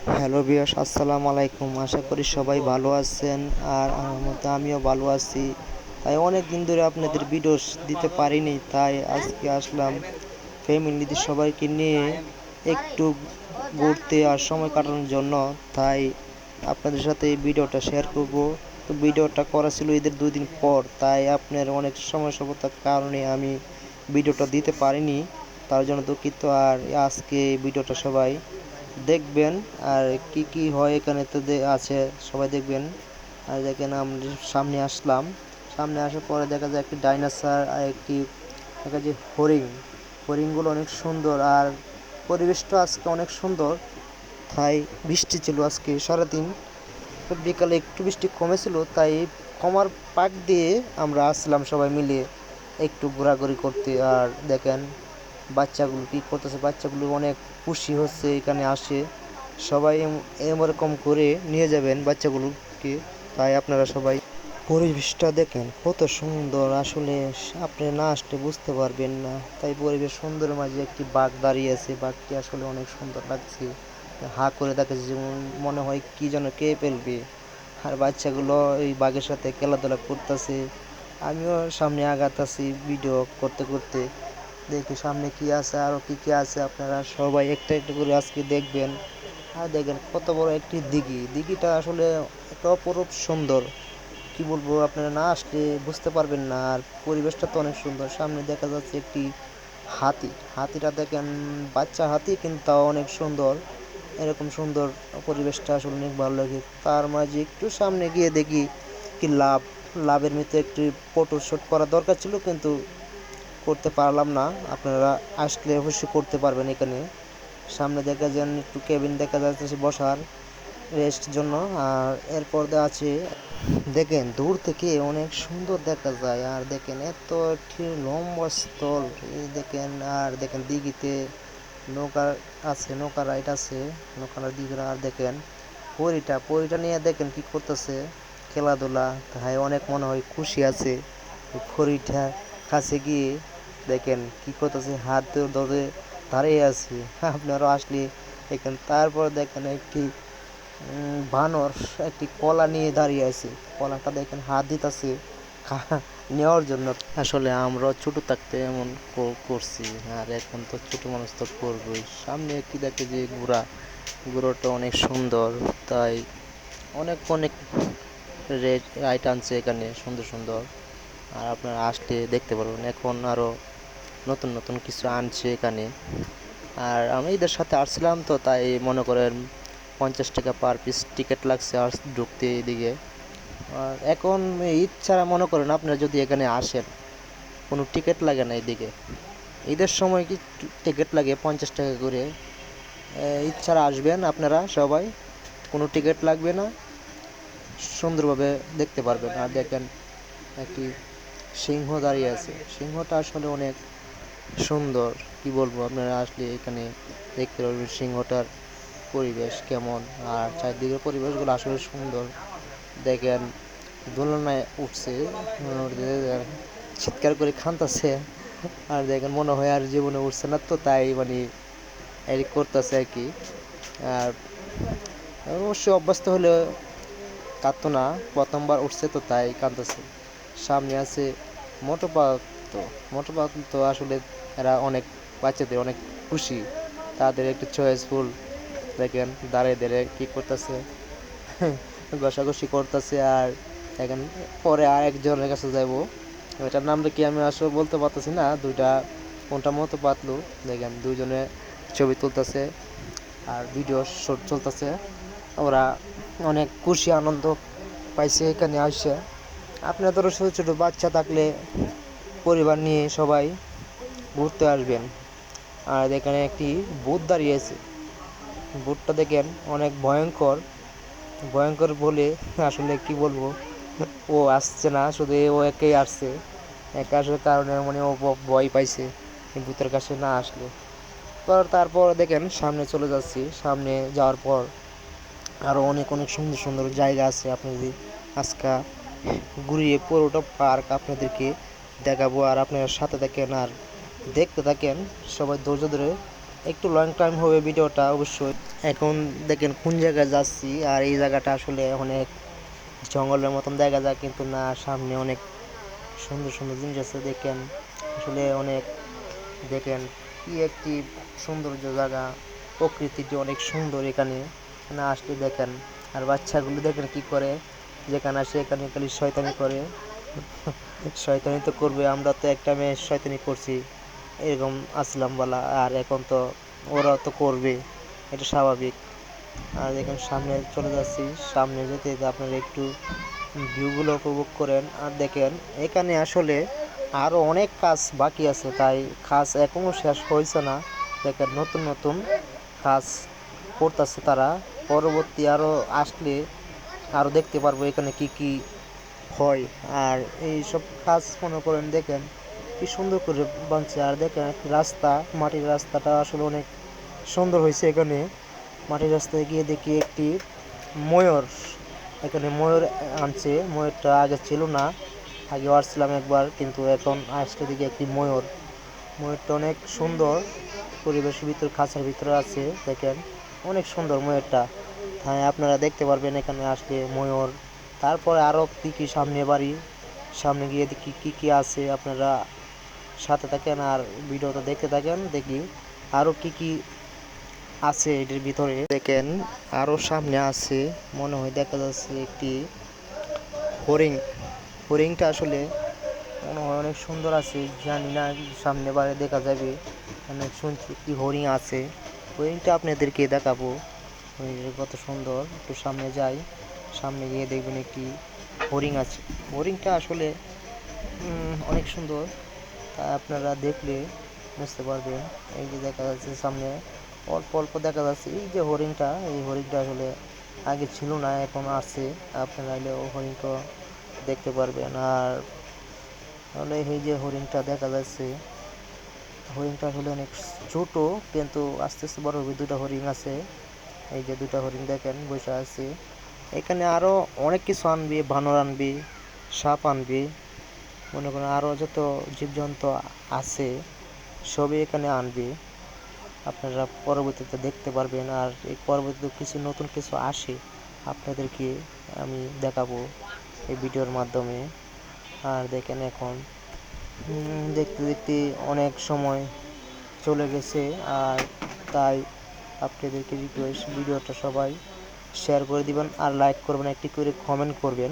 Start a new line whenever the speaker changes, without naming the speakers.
Hello বিয়াস, আসসালামু আলাইকুম। আশা করি সবাই ভালো আছেন। আর আমার মতো আমিও ভালো আছি। তাই অনেক দিন ধরে আপনাদের ভিডিও দিতে পারিনি, তাই আজকে আসলাম ফ্যামিলিতে সবাইকে নিয়ে একটু ঘুরতে আর সময় কাটানোর জন্য। তাই আপনাদের সাথে এই ভিডিওটা শেয়ার করব। তো ভিডিওটা করা ছিল ঈদের 2 দিন পর, তাই আপনার অনেক সময় স্বল্পতার কারণে আমি ভিডিওটা দিতে পারিনি, তার জন্য দুঃখিত। আর আজকে ভিডিওটা সবাই দেখবেন আর কি কি হয় এখানে তো আছে, সবাই দেখবেন। আর দেখেন আমরা সামনে আসলাম, সামনে আসার পরে দেখা যায় একটি ডাইনোসর আর একটি দেখা যায় হরিণ। হরিণগুলো অনেক সুন্দর আর পরিবেশটা আজকে অনেক সুন্দর। তাই বৃষ্টি ছিল আজকে সারাদিন, তো বিকালে একটু বৃষ্টি কমেছিল, তাই কমার পাক দিয়ে আমরা আসলাম সবাই মিলে একটু ঘোরাঘুরি করতে। আর দেখেন বাচ্চাগুলো কী করতেছে, বাচ্চাগুলো অনেক খুশি হচ্ছে এখানে আসে। সবাই এরকম করে নিয়ে যাবেন বাচ্চাগুলোকে। তাই আপনারা সবাই পরিবেশটা দেখেন কত সুন্দর, আসলে আপনি না আসলে বুঝতে পারবেন না। তাই পরিবেশ সুন্দরের মাঝে একটি বাঘ দাঁড়িয়ে আছে, বাঘটি আসলে অনেক সুন্দর লাগছে। হা করে দেখেছে যেমন মনে হয় কি যেন কে ফেলবে। আর বাচ্চাগুলো এই বাঘের সাথে খেলাধুলা করতেছে। আমিও সামনে আগাতাছি ভিডিও করতে করতে, দেখি সামনে কি আছে আরও কি কি আছে। আপনারা সবাই একটা একটা করে আজকে দেখবেন। আর দেখেন কত বড় একটি দিঘি, দিঘিটা আসলে একটা অপরূপ সুন্দর। কি বলবো, আপনারা না আসলে বুঝতে পারবেন না। আর পরিবেশটা তো অনেক সুন্দর। সামনে দেখা যাচ্ছে একটি হাতি, হাতিটা দেখেন বাচ্চা হাতি, কিন্তু তাও অনেক সুন্দর। এরকম সুন্দর পরিবেশটা আসলে অনেক ভালো লাগে। তার মাঝে একটু সামনে গিয়ে দেখি কি লাভের মধ্যে একটি ফটো শ্যুট করা দরকার ছিল, কিন্তু করতে পারলাম না। আপনারা আসলে অবশ্যই করতে পারবেন এখানে। সামনে দেখা যান একটু কেবিন দেখা যাচ্ছে বসার রেস্ট জন্য। আর এরপর আছে দেখেন দূর থেকে অনেক সুন্দর দেখা যায়। আর দেখেন এত একটি লম্বা স্থল, এই দেখেন। আর দেখেন দিঘিতে নৌকা আছে, নৌকা রাইড আছে, নৌকার দিঘির। আর দেখেন পরিটা নিয়ে দেখেন কি করতেছে, খেলাধুলা। তাই অনেক মনে হয় খুশি আছে। পরিটা কাছে গিয়ে দেখেন কি করতেছে, হাত ধরে দাঁড়িয়ে আছে। আপনারও আসলে দেখেন। তারপর দেখেন একটি বানর একটি কলা নিয়ে দাঁড়িয়ে আছে, কলাটা দেখেন হাত দিতেছে নেওয়ার জন্য। আসলে আমরা ছোট থাকতে এমন করছি, আর এখন তো ছোট মানুষ তো করবই। সামনে একটি দেখে যে ঘোড়াটা অনেক সুন্দর। তাই অনেক অনেক রেট রাইট আনছে এখানে সুন্দর সুন্দর। আর আপনারা আসলে দেখতে পারবেন, এখন আরও নতুন নতুন কিছু আনছে এখানে। আর আমি এদের সাথে আসছিলাম, তো তাই মনে করেন 50 টাকা পার পিস টিকিট লাগছে আর ঢুকতে এদিকে। আর এখন ঈদ ছাড়া মনে করেন আপনারা যদি এখানে আসেন, কোনো টিকিট লাগে না এদিকে। ঈদের সময় কি টিকিট লাগে 50 টাকা করে। ঈদ ছাড়া আসবেন আপনারা সবাই, কোনো টিকিট লাগবে না, সুন্দরভাবে দেখতে পারবেন। আর দেখেন একটি সিংহ দাঁড়িয়ে আছে, সিংহটা আসলে অনেক সুন্দর। কি বলবো, আপনারা আসলে এখানে দেখতে পারবেন সিংহটার পরিবেশ কেমন। আর চারদিকের পরিবেশগুলো আসলে সুন্দর। দেখেন দোলনায় উঠছে, চিৎকার করে কাঁদতেছে। আর দেখেন মনে হয় আর জীবনে উঠছে না, তো তাই মানে এই করতেছে আর কি। আর অবশ্যই অভ্যস্ত হলে কাঁদতো না, প্রথমবার উঠছে তো তাই কাঁদতেছে। সামনে আছে মোটো পাখি। তো মোটো পাখি তো আসলে এরা অনেক বাচ্চাদের অনেক খুশি, তাদের একটু চয়েসফুল। দেখেন দাঁড়িয়ে দাঁড়িয়ে কী করতেছে, ঘষাঘষি করতেছে। আর এখন পরে আর একজনের কাছে যাবো, এটার নামটা কি আমি আসলে বলতে পারতেছি না। দুইটা কোনটা মতো পাতলু, দেখেন দুইজনে ছবি তুলতেছে আর ভিডিও শুট চলতেছে। ওরা অনেক খুশি আনন্দ পাইছে এখানে আসছে। আপনাদেরও ছোটো ছোটো বাচ্চা থাকলে পরিবার নিয়ে সবাই ঘুরতে আসবেন। আর এখানে একটি ভূত দাঁড়িয়ে আছে, ভূতটা দেখেন অনেক ভয়ঙ্কর। ভয়ঙ্কর বলে আসলে কি বলবো, ও আসছে না, শুধু ও একাই আসছে। একা আসার কারণে মানে ও ভয় পাইছে ভূতের কাছে না আসলে। তারপর দেখেন সামনে চলে যাচ্ছি, সামনে যাওয়ার পর আরও অনেক অনেক সুন্দর সুন্দর জায়গা আছে। আপনি যদি আজকে ঘুরিয়ে পুরোটা পার্ক আপনাদেরকে দেখাবো, আর আপনারা সাথে থাকেন আর দেখতে থাকেন সবাই ধৈর্য ধরে। একটু লং টাইম হবে ভিডিওটা অবশ্যই। এখন দেখেন কোন জায়গায় যাচ্ছি, আর এই জায়গাটা আসলে অনেক জঙ্গলের মতন দেখা যায়, কিন্তু না, সামনে অনেক সুন্দর সুন্দর জিনিস আছে। দেখেন আসলে অনেক, দেখেন কি একটি সৌন্দর্য জায়গা, প্রকৃতিটি অনেক সুন্দর এখানে না আসলে দেখেন। আর বাচ্চাগুলো দেখেন কি করে, যেখানে আসে এখানে খালি শয়তানি করে। শয়তানি তো করবে, আমরা তো একটা মেয়ে শয়তানি করছি এরকম আসলাম বলা, আর এখন তো ওরা তো করবে, এটা স্বাভাবিক। আর দেখেন সামনে চলে যাচ্ছি, সামনে যেতে যেতে আপনারা একটু ভিউগুলো উপভোগ করেন। আর দেখেন এখানে আসলে আরও অনেক কাজ বাকি আছে, তাই কাজ এখনও শেষ হয়েছে না। দেখেন নতুন নতুন কাজ করতেছে তারা, পরবর্তী আরও আসলে আরও দেখতে পারবো এখানে কি কি হয়। আর এই সব কাজ মনে করেন, দেখেন কি সুন্দর করে বানছে। আর দেখেন রাস্তা, মাটির রাস্তাটা আসলে অনেক সুন্দর হয়েছে। এখানে মাটির রাস্তায় গিয়ে দেখি একটি ময়ূর, এখানে ময়ূর আনছে। ময়ূরটা আগে ছিল না, আগে আসছিলাম একবার, কিন্তু এখন আসলে দেখি একটি ময়ূর। ময়ূরটা অনেক সুন্দর, পরিবেশের ভিতর খাঁচার ভিতরে আছে। দেখেন অনেক সুন্দর ময়ূরটা, তাই আপনারা দেখতে পারবেন এখানে আসলে ময়ূর। তারপরে আরও কী কী সামনে বাড়ি, সামনে গিয়ে দেখি কী কী আছে। আপনারা সাথে থাকেন আর ভিডিওটা দেখতে থাকেন, দেখি আরও কী কী আছে এটির ভিতরে। দেখেন আরও সামনে আছে, মনে হয় দেখা যাচ্ছে একটি হরিণ। হরিণটা আসলে মনে হয় অনেক সুন্দর আছে, জানি না সামনে বারে দেখা যাবে। আমি শুনছি একটি হরিণ আছে, হরিণটা আপনাদেরকে দেখাবো হরিণটা কত সুন্দর। একটু সামনে যাই, সামনে গিয়ে দেখবেন একটি হরিণ আছে। হরিণটা আসলে অনেক সুন্দর, তা আপনারা দেখলে বুঝতে পারবেন। এই যে দেখা যাচ্ছে সামনে অল্প অল্প দেখা যাচ্ছে, এই যে হরিণটা, এই হরিণটা আসলে আগে ছিল না, এখন আসছে। আপনারা এলে হরিণটা দেখতে পারবেন। আর তাহলে এই যে হরিণটা দেখা যাচ্ছে, হরিণটা আসলে অনেক ছোট, কিন্তু আস্তে আস্তে বড় হবে। দুটা হরিণ আছে, এই যে দুটা হরিণ দেখেন বসে আছে। এখানে আরও অনেক কিছু আনবি, বানর আনবি, সাপ আনবি, মনে করেন আরও যত জীবজন্তু আছে সবই এখানে আনবি। আপনারা পরবর্তীতে দেখতে পারবেন। আর এই পরবর্তীতে কিছু নতুন কিছু আসে, আপনাদেরকে আমি দেখাবো এই ভিডিওর মাধ্যমে। আর দেখেন এখন দেখতে দেখতে অনেক সময় চলে গেছে, আর তাই আপনাদেরকে রিকোয়েস্ট, ভিডিওটা সবাই শেয়ার করে দিবেন আর লাইক করবেন, একটি করে কমেন্ট করবেন।